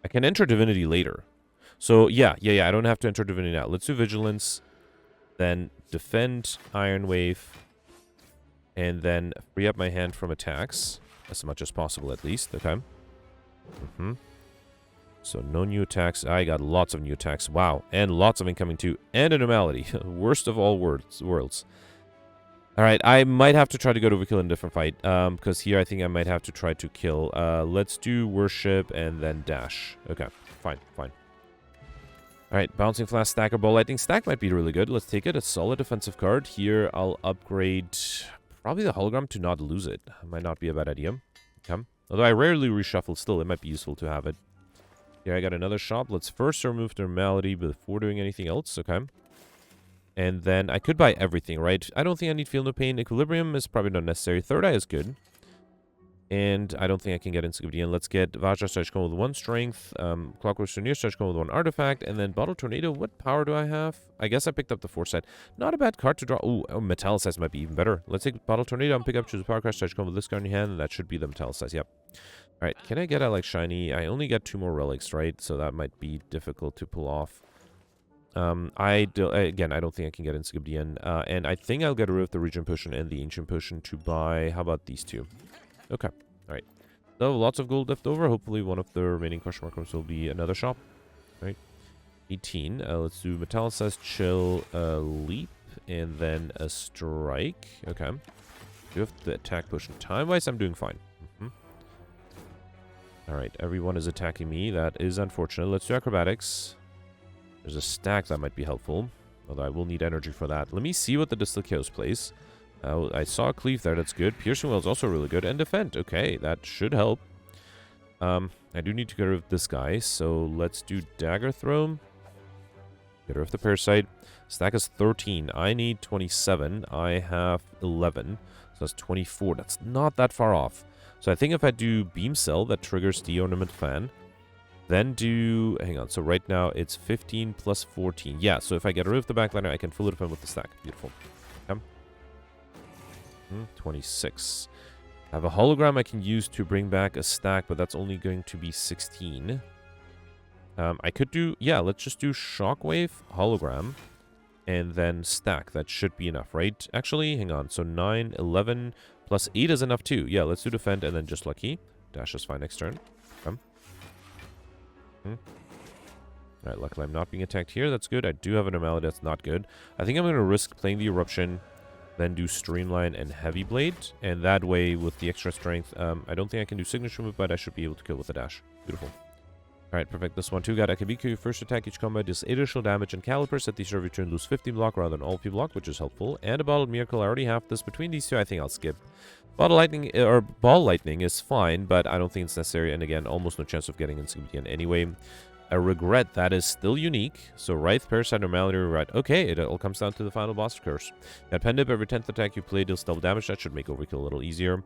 I can enter Divinity later. So, yeah. I don't have to enter Divinity now. Let's do Vigilance. Then Defend, Iron Wave. And then free up my hand from attacks. As much as possible, at least. Okay. So, no new attacks. I got lots of new attacks. Wow. And lots of incoming, too. And an Anomaly. Worst of all worlds. Alright, I might have to try to go to Overkill in a different fight. Because here I think I might have to try to kill. Let's do Worship and then Dash. Okay. Fine. Alright, Bouncing Flask, Stacker, Ball Lightning. Stack might be really good. Let's take it. A solid defensive card. Here, I'll upgrade probably the Hologram to not lose it. Might not be a bad idea. Okay. Although I rarely reshuffle still, it might be useful to have it. Here I got another shop. Let's first remove the Normality before doing anything else. Okay. And then I could buy everything, right? I don't think I need Feel No Pain. Equilibrium is probably not necessary. Third Eye is good. And I don't think I can get Insignificant. Let's get Vajra Stretch Cone with 1 strength. Clockwork Souvenir Stretch Cone with 1 artifact. And then Bottle Tornado. What power do I have? I guess I picked up the Foresight. Not a bad card to draw. Ooh, Metallicize might be even better. Let's take Bottle Tornado and pick up, choose a Power Crash, Stretch Cone with this card in your hand. And that should be the Metallicize. Yep. Alright, can I get a, like, shiny? I only get 2 more relics, right? So that might be difficult to pull off. Again, I don't think I can get Insignificant. And I think I'll get rid of the Region Potion and the Ancient Potion to buy... How about these 2? Okay. Alright. So, lots of gold left over. Hopefully one of the remaining question mark rooms will be another shop. Right. 18. Let's do Metallicize, Chill, Leap, and then a Strike. Okay. Do have the attack potion. Time-wise, I'm doing fine. Alright, everyone is attacking me. That is unfortunate. Let's do Acrobatics. There's a stack that might be helpful. Although I will need energy for that. Let me see what the Distilled Chaos plays. I saw a Cleave there. That's good. Piercing Whale is also really good. And Defend. Okay, that should help. I do need to get rid of this guy. So let's do Dagger Throw. Get rid of the Parasite. Stack is 13. I need 27. I have 11. So that's 24. That's not that far off. So I think if I do Beam Cell, that triggers the Ornament Fan. Then do... Hang on. So right now, it's 15 plus 14. Yeah, so if I get rid of the backliner, I can fill it up with the stack. Beautiful. Okay. 26. I have a hologram I can use to bring back a stack, but that's only going to be 16. I could do... Yeah, let's just do Shockwave, hologram, and then stack. That should be enough, right? Actually, hang on. So 9, 11... Plus 8 is enough too. Yeah, let's do Defend and then just Lucky. Dash is fine next turn. Come. Alright, luckily I'm not being attacked here. That's good. I do have an Anomaly. That's not good. I think I'm going to risk playing the Eruption, then do Streamline and Heavy Blade. And that way, with the extra strength, I don't think I can do Signature Move, but I should be able to kill with a dash. Beautiful. Alright, perfect. This one too got Akabiku. First attack each combat does 8 additional damage, and Calipers at the start of your turn lose 15 block rather than all 50 block, which is helpful. And a Bottled Miracle. I already have this. Between these two, I think I'll skip. Bottle Lightning, or Ball Lightning is fine, but I don't think it's necessary. And again, almost no chance of getting Insignificant anyway. a regret that is still unique. So Wraith, Parasite, Normality, Regret. Okay, it all comes down to the final boss curse. Got Pendip, every 10th attack you play deals double damage. That should make Overkill a little easier.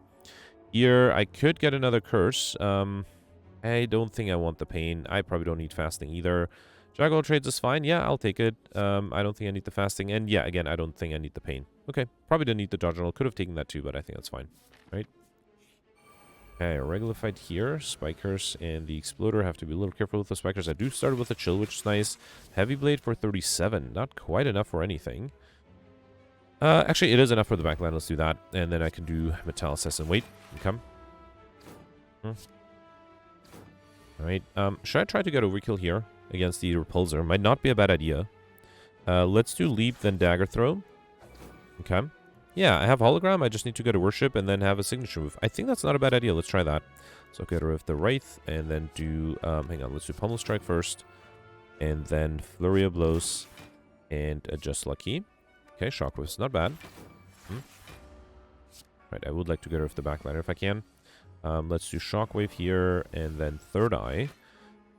Here, I could get another curse. I don't think I want the pain. I probably don't need fasting either. Jackal trades is fine. Yeah, I'll take it. I don't think I need the fasting. And yeah, again, I don't think I need the pain. Okay, probably didn't need the dodge roll. Could have taken that too, but I think that's fine. Right? Okay, a regular fight here. Spikers and the Exploder have to be a little careful with the Spikers. I do start with a chill, which is nice. Heavy Blade for 37. Not quite enough for anything. Actually, it is enough for the backline. Let's do that. And then I can do Metallicist and wait. And come. Alright. Should I try to get Overkill here against the Repulsor? Might not be a bad idea. Let's do Leap, then Dagger Throw. Okay. Yeah, I have Hologram. I just need to go to Worship and then have a signature move. I think that's not a bad idea. Let's try that. So get rid of the Wraith and then do... hang on. Let's do Pummel Strike first. And then Flurry of Blows and Just Lucky. Okay, Shockwave's not bad. Right, I would like to get rid of the backliner if I can. Let's do Shockwave here and then Third Eye.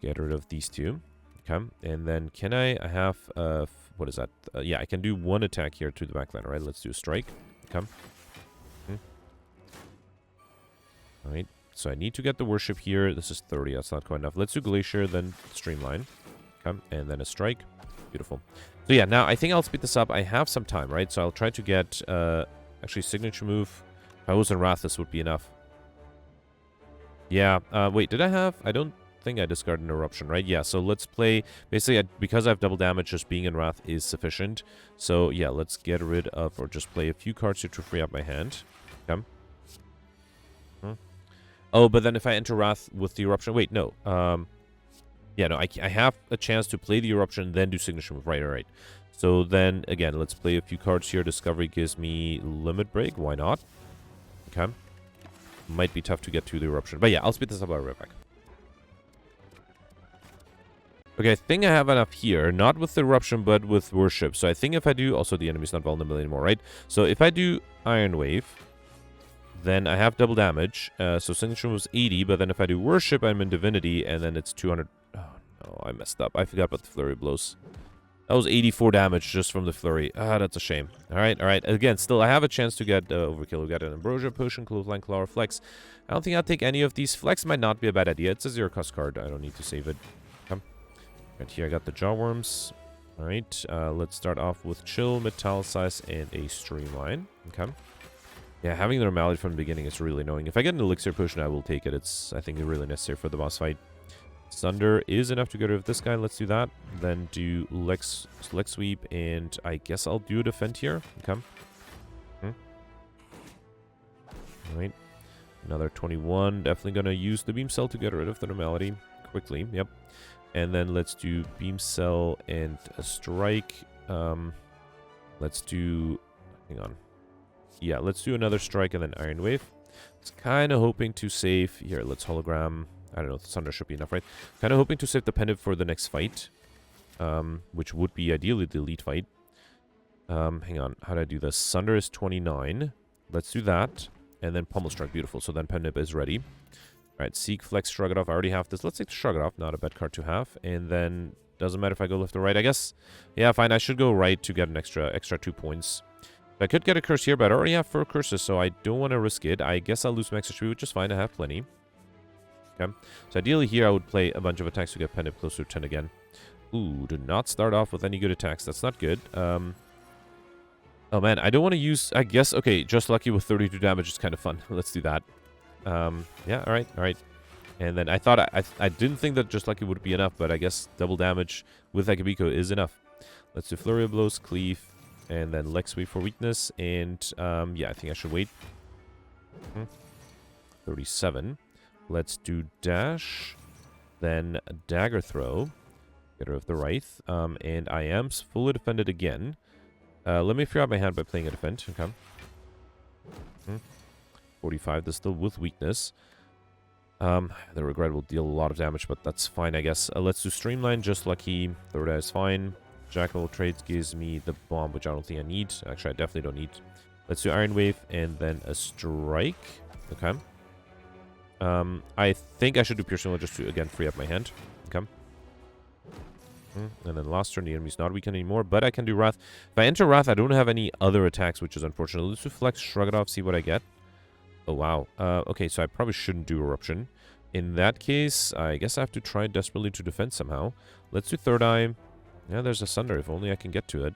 Get rid of these two. Okay, and then can I have... what is that? Yeah, I can do one attack here to the backliner, right? Let's do Strike. Okay. Alright, so I need to get the Worship here. This is 30, that's not quite enough. Let's do Glacier, then Streamline. Okay, and then a Strike. Beautiful. So yeah, now I think I'll speed this up. I have some time, right? So I'll try to get, actually, signature move. If I was in Wrath, this would be enough. Yeah, wait, did I have... I don't think I discarded an Eruption, right? Yeah, so let's play... Basically, because I have double damage, just being in Wrath is sufficient. So yeah, let's get rid of, or just play a few cards here to free up my hand. Okay. Oh, but then if I enter Wrath with the Eruption... Wait, no. Yeah, no, I have a chance to play the Eruption, then do signature move. Right, all right. So then, again, let's play a few cards here. Discovery gives me Limit Break. Why not? Okay. Might be tough to get to the Eruption. But yeah, I'll speed this up. I'll be right back. Okay, I think I have enough here. Not with the Eruption, but with Worship. So I think if I do... Also, the enemy's not vulnerable anymore, right? So if I do Iron Wave, then I have double damage. So signature was 80, but then if I do Worship, I'm in Divinity, and then it's 200... Oh, no, I messed up. I forgot about the Flurry of Blows. That was 84 damage just from the Flurry. Ah, that's a shame. Alright, alright. Again, still, I have a chance to get Overkill. We got an Ambrosia Potion, Clothesline, Claw, or Flex. I don't think I'll take any of these. Flex might not be a bad idea. It's a 0-cost card. I don't need to save it. Okay. Right here, I got the Jawworms. Alright, let's start off with Chill, Metallicize, and a Streamline. Okay. Yeah, having the Normality from the beginning is really annoying. If I get an Elixir Potion, I will take it. It's, I think, really necessary for the boss fight. Sunder is enough to get rid of this guy. Let's do that. Then do Lex Sweep, and I guess I'll do a Defend here. Okay. Alright. Another 21. Definitely going to use the Beam Cell to get rid of the Normality quickly. Yep. And then let's do Beam Cell and a Strike. Let's do... Hang on. Yeah, let's do another Strike and then Iron Wave. It's kind of hoping to save... Here, let's Hologram... I don't know, Thunder should be enough, right? Kind of hoping to save the Pendant for the next fight. Which would be ideally the lead fight. Hang on, how do I do this? Thunder is 29. Let's do that. And then Pummel Strike, beautiful. So then Pendant is ready. Alright, Seek, Flex, Shrug It Off. I already have this. Let's take the Shrug It Off, not a bad card to have. And then, doesn't matter if I go left or right, I guess. Yeah, fine, I should go right to get an extra 2 points. I could get a curse here, but I already have 4 curses, so I don't want to risk it. I guess I'll lose my extra 3, which is fine. I have plenty. Okay. So ideally here I would play a bunch of attacks to get Pendant closer to 10 again. Ooh, do not start off with any good attacks. That's not good. Oh man, I don't want to use... I guess, okay, Just Lucky with 32 damage is kind of fun. Let's do that. Yeah, alright, alright. And then I thought... I didn't think that Just Lucky would be enough, but I guess double damage with Akabiko is enough. Let's do Flurry of Blows, Cleave, and then Lex Sweep for weakness. And, yeah, I think I should wait. 37. Let's do Dash, then Dagger Throw, get rid of the Wraith, and I am fully defended again. Let me free out my hand by playing a Defend. Okay. 45, this still with weakness. The Regret will deal a lot of damage, but that's fine, I guess. Let's do Streamline, Just Lucky, Third Eye is fine. Jackal Trades gives me the Bomb, which I don't think I need. Actually, I definitely don't need. Let's do Iron Wave, and then a Strike. Okay. I think I should do Piercing just to, again, free up my hand. Okay. And then last turn, the enemy's not weakened anymore, but I can do Wrath. If I enter Wrath, I don't have any other attacks, which is unfortunate. Let's do Flex, shrug it off, see what I get. Oh, wow. Okay, so I probably shouldn't do Eruption. In that case, I guess I have to try desperately to defend somehow. Let's do Third Eye. Yeah, there's a Sunder, if only I can get to it.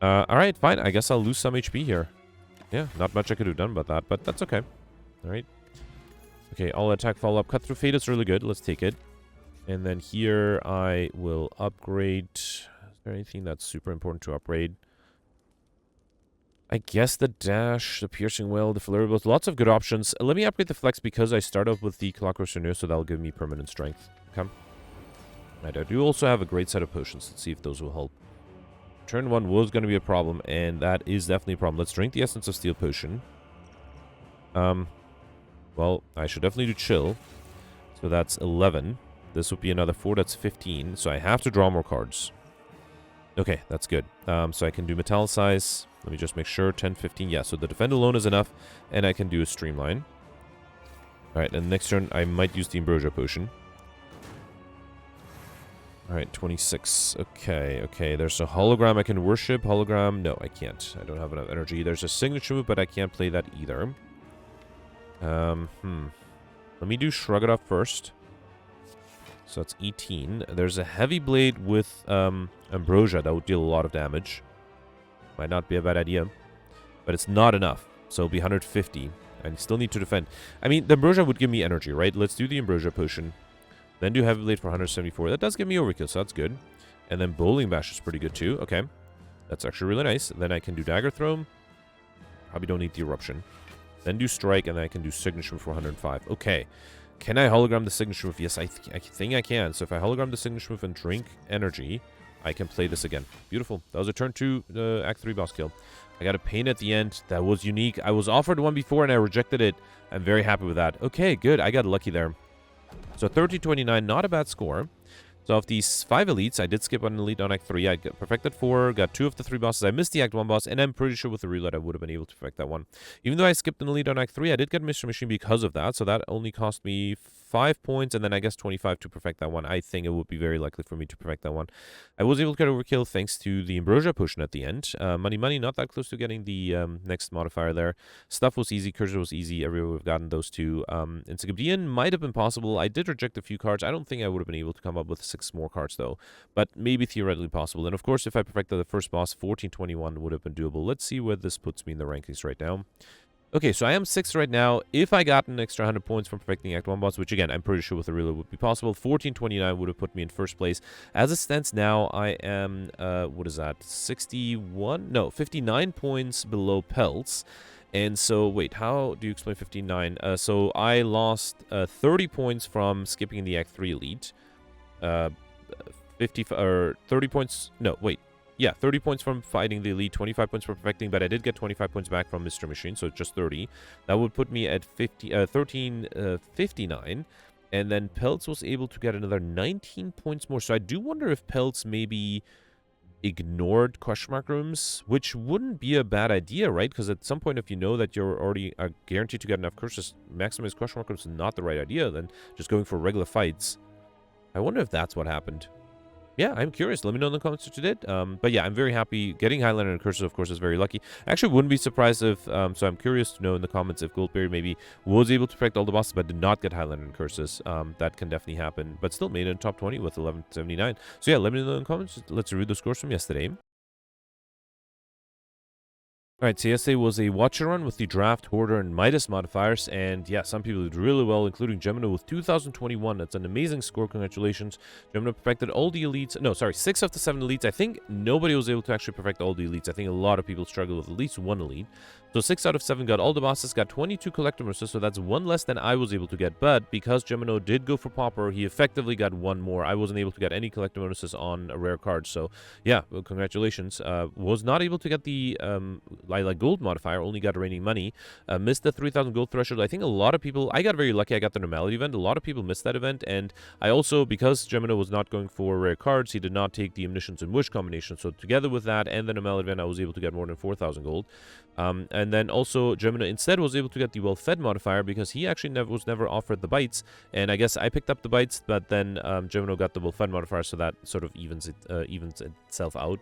Alright, fine. I guess I'll lose some HP here. Yeah, not much I could have done about that, but that's okay. Alright. Okay, all attack follow-up. Cut Through Fate is really good. Let's take it. And then here I will upgrade. Is there anything that's super important to upgrade? I guess the Dash, the Piercing Well, the Flurrybles. Lots of good options. Let me upgrade the Flex because I start off with the Clockwork Surneur, so that'll give me permanent strength. Okay. Right, I do also have a great set of potions. Let's see if those will help. Turn 1 was going to be a problem, and that is definitely a problem. Let's drink the Essence of Steel potion. Well, I should definitely do Chill. So that's 11. This would be another 4, that's 15. So I have to draw more cards. Okay, that's good. So I can do Metallicize. Let me just make sure. 10, 15. Yeah, so the Defend alone is enough. And I can do a Streamline. Alright, and next turn I might use the Ambrosia potion. Alright, 26. Okay. There's a hologram I can worship. Hologram, no, I can't. I don't have enough energy. There's a signature move, but I can't play that either. Let me do Shrug It Off first. So that's 18. There's a Heavy Blade with Ambrosia that would deal a lot of damage. Might not be a bad idea. But it's not enough. So it'll be 150. I still need to defend. I mean, the Ambrosia would give me energy, right? Let's do the Ambrosia potion. Then do Heavy Blade for 174. That does give me overkill, so that's good. And then Bowling Bash is pretty good too. Okay. That's actually really nice. Then I can do Dagger Throw. Probably don't need the Eruption. Then do Strike, and then I can do Signature for 105. Okay. Can I hologram the Signature move? Yes, I think I can. So if I hologram the Signature move and drink energy, I can play this again. Beautiful. That was a turn 2 Act 3 boss kill. I got a Pain at the end. That was unique. I was offered one before, and I rejected it. I'm very happy with that. Okay, good. I got lucky there. So 30-29, not a bad score. So of these 5 elites, I did skip one elite on Act 3. I got perfected 4, got 2 of the 3 bosses. I missed the Act 1 boss, and I'm pretty sure with the reload I would have been able to perfect that one. Even though I skipped an elite on Act 3, I did get Mr. Machine because of that. So that only cost me 5 points, and then I guess 25 to perfect that one. I think it would be very likely for me to perfect that one. I was able to get overkill thanks to the Ambrosia potion at the end. Money, not that close to getting the next modifier there. Stuff was easy, Cursor was easy, everyone would have gotten those two. Encyclopedian might have been possible. I did reject a few cards. I don't think I would have been able to come up with 6 more cards though, but maybe theoretically possible. And of course, if I perfected the first boss, 14-21 would have been doable. Let's see where this puts me in the rankings right now. Okay, so I am 6th right now. If I got an extra 100 points from perfecting Act 1 boss, which again, I'm pretty sure with a reload would be possible, 14-29 would have put me in first place. As it stands now, I am, what is that, 61? No, 59 points below Peltz. And so, wait, how do you explain 59? So I lost 30 points from skipping the Act 3 elite. 30 points, no, wait. Yeah, 30 points from fighting the elite, 25 points from perfecting, but I did get 25 points back from Mr. Machine, so just 30. That would put me at 1359, and then Peltz was able to get another 19 points more. So I do wonder if Peltz maybe ignored question mark rooms, which wouldn't be a bad idea, right? Because at some point, if you know that you're already guaranteed to get enough curses, maximize question mark rooms is not the right idea, then just going for regular fights. I wonder if that's what happened. Yeah, I'm curious. Let me know in the comments what you did. But yeah, I'm very happy. Getting Highlander and Curses, of course, is very lucky. I actually wouldn't be surprised if, so I'm curious to know in the comments if Goldberry maybe was able to perfect all the bosses, but did not get Highlander and Curses. That can definitely happen, but still made it in top 20 with 1179. So yeah, let me know in the comments. Let's review the scores from yesterday. Alright, so yesterday was a Watcher run with the Draft, Hoarder, and Midas modifiers, and yeah, some people did really well, including Gemino with 2021. That's an amazing score, congratulations. Gemino perfected all the elites, no, sorry, 6 of the 7 elites. I think nobody was able to actually perfect all the elites. I think a lot of people struggled with at least one elite. So 6 out of 7 got all the bosses, got 22 Collector Mercies, so that's 1 less than I was able to get, but because Gemino did go for Pauper, he effectively got 1 more. I wasn't able to get any Collector Bonuses on a rare card, so yeah, well, congratulations. Was not able to get the like gold modifier, only got Raining Money. Missed the 3,000 gold threshold. I think a lot of people, I got very lucky, I got the Normality event. A lot of people missed that event, and I also, because Gemino was not going for rare cards, he did not take the Omniscience and Wish combination, so together with that and the Normality event, I was able to get more than 4,000 gold. And then also Gemino instead was able to get the well-fed modifier because he actually was never offered the bites. And I guess I picked up the bites, but then Gemino got the well-fed modifier, so that sort of evens itself out.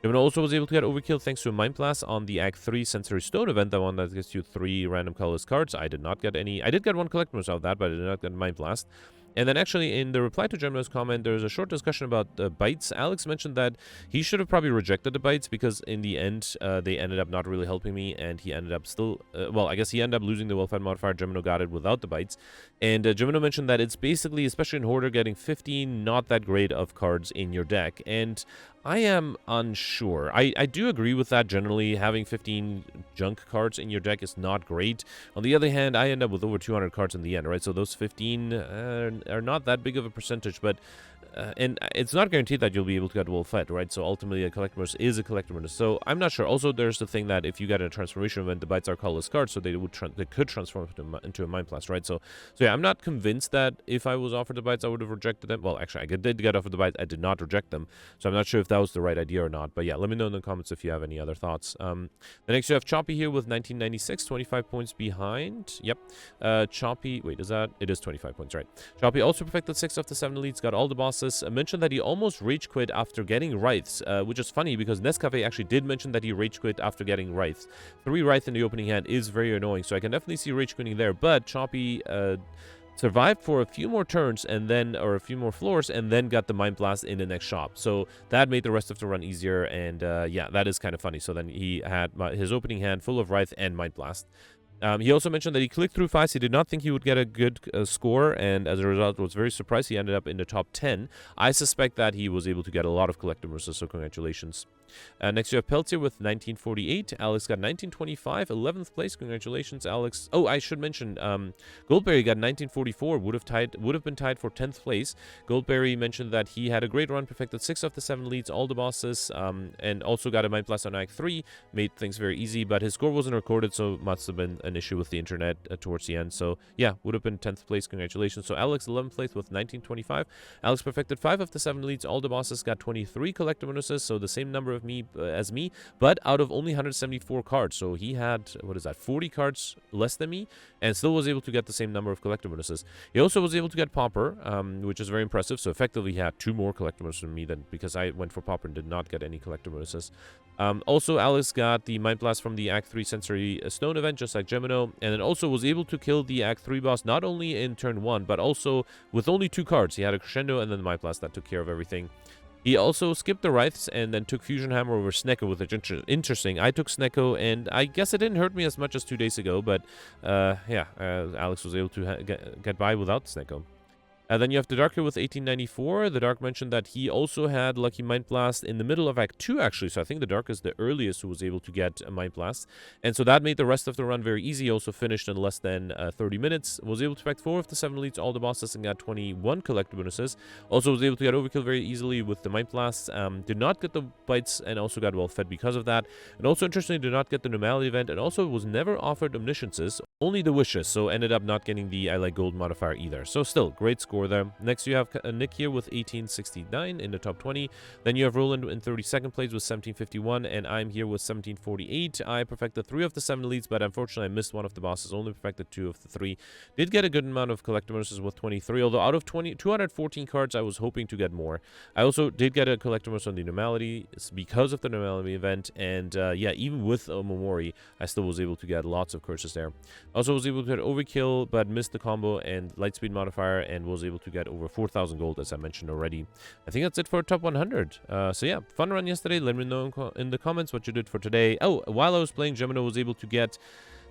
Gemino also was able to get overkill thanks to a Mind Blast on the Act 3 Sensory Stone event, the one that gets you 3 random colorless cards. I did not get any. I did get 1 collectibles out of that, but I did not get Mind Blast. And then actually in the reply to Gemino's comment, there's a short discussion about bites. Alex mentioned that he should have probably rejected the bites because in the end, they ended up not really helping me, and he ended up still, well, I guess he ended up losing the well-fed modifier. Gemino got it without the bites. And Gemino mentioned that it's basically, especially in Hoarder, getting 15 not that great of cards in your deck. And I am unsure. I do agree with that generally. Having 15 junk cards in your deck is not great. On the other hand, I end up with over 200 cards in the end, right? So those 15 are not that big of a percentage, but and it's not guaranteed that you'll be able to get well-fed, right? So ultimately, a collectibles is a collectibles. So I'm not sure. Also, there's the thing that if you get a transformation event, the bites are colorless cards, so they could transform into a Mind Blast, right? So yeah, I'm not convinced that if I was offered the bites, I would have rejected them. Well, actually, I did get offered the bites. I did not reject them, so I'm not sure if that was the right idea or not. But yeah, let me know in the comments if you have any other thoughts. The next you have Choppy here with 1996, 25 points behind. Yep. Choppy, wait, is that? It is 25 points, right? Choppy also perfected 6 of the 7 elites, got all the bosses. Mentioned that he almost rage quit after getting Wraiths, which is funny because Nescafe actually did mention that he rage quit after getting Wraiths. 3 Wraiths in the opening hand is very annoying, so I can definitely see rage quitting there, but Choppy survived for a few more turns and then, or a few more floors, and then got the Mind Blast in the next shop. So that made the rest of the run easier, and yeah, that is kind of funny. So then he had his opening hand full of Wraith and Mind Blast. He also mentioned that he clicked through fights. He did not think he would get a good score, and as a result was very surprised he ended up in the top 10. I suspect that he was able to get a lot of collectibles, so congratulations. Next you have Peltier with 1948. Alex got 1925, 11th place. Congratulations, Alex. Oh, I should mention, Goldberry got 1944, would have been tied for 10th place. Goldberry mentioned that he had a great run, perfected 6 of the 7 leads, all the bosses, and also got a Mind Blast on Act 3, made things very easy, but his score wasn't recorded, so must have been an issue with the internet towards the end. So yeah, would have been 10th place. Congratulations. So Alex 11th place with 1925. Alex perfected 5 of the 7 leads, all the bosses, got 23 collector bonuses, so the same number of me as me, but out of only 174 cards. So he had, what is that, 40 cards less than me, and still was able to get the same number of collector bonuses. He also was able to get Popper, which is very impressive. So effectively he had 2 more collector bonuses than me, then, because I went for Popper and did not get any collector bonuses. Also, Alex got the Mind Blast from the Act 3 Sensory Stone event, just like Gemino, and then also was able to kill the Act 3 boss, not only in turn 1, but also with only 2 cards. He had a Crescendo and then the Mind Blast that took care of everything. He also skipped the Wraiths and then took Fusion Hammer over Snecko, which is interesting. I took Snecko, and I guess it didn't hurt me as much as 2 days ago, but yeah, Alex was able to get by without Snecko. Then you have the Dark here with 1894. The Dark mentioned that he also had Lucky Mind Blast in the middle of Act 2, actually. So I think the Dark is the earliest who was able to get a Mind Blast. And so that made the rest of the run very easy. Also finished in less than 30 minutes. Was able to pack 4 of the 7 leads, all the bosses, and got 21 collector bonuses. Also was able to get Overkill very easily with the Mind Blast. Did not get the bites and also got well fed because of that. And also, interestingly, did not get the Normality event. And also was never offered Omnisciences, only the Wishes. So ended up not getting the I Like Gold modifier either. So still, great score there. Next you have Nick here with 1869 in the top 20. Then you have Roland in 32nd place with 1751, and I'm here with 1748. I perfected 3 of the 7 leads, but unfortunately I missed one of the bosses, only perfected 2 of the 3. Did get a good amount of collector bonuses with 23, although out of 214 cards I was hoping to get more. I also did get a collector bonus on the Normality because of the Normality event, and yeah, even with Momori, I still was able to get lots of curses there. Also was able to get Overkill, but missed the combo and Lightspeed modifier, and was able to get over 4,000 gold, as I mentioned already. I think that's it for top 100. So yeah, fun run yesterday. Let me know in the comments what you did for today. Oh, while I was playing, Gemino was able to get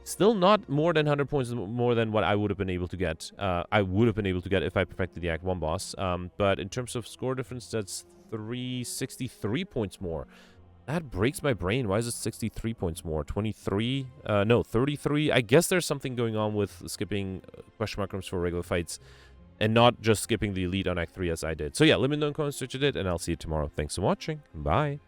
still not more than 100 points more than what I would have been able to get. I would have been able to get if I perfected the Act 1 boss. But in terms of score difference, that's 363 points more. That breaks my brain. Why is it 63 points more? 23? No, 33. I guess there's something going on with skipping question mark rooms for regular fights and not just skipping the elite on Act 3 as I did. So yeah, let me know in the comments what you did, and I'll see you tomorrow. Thanks for watching. Bye.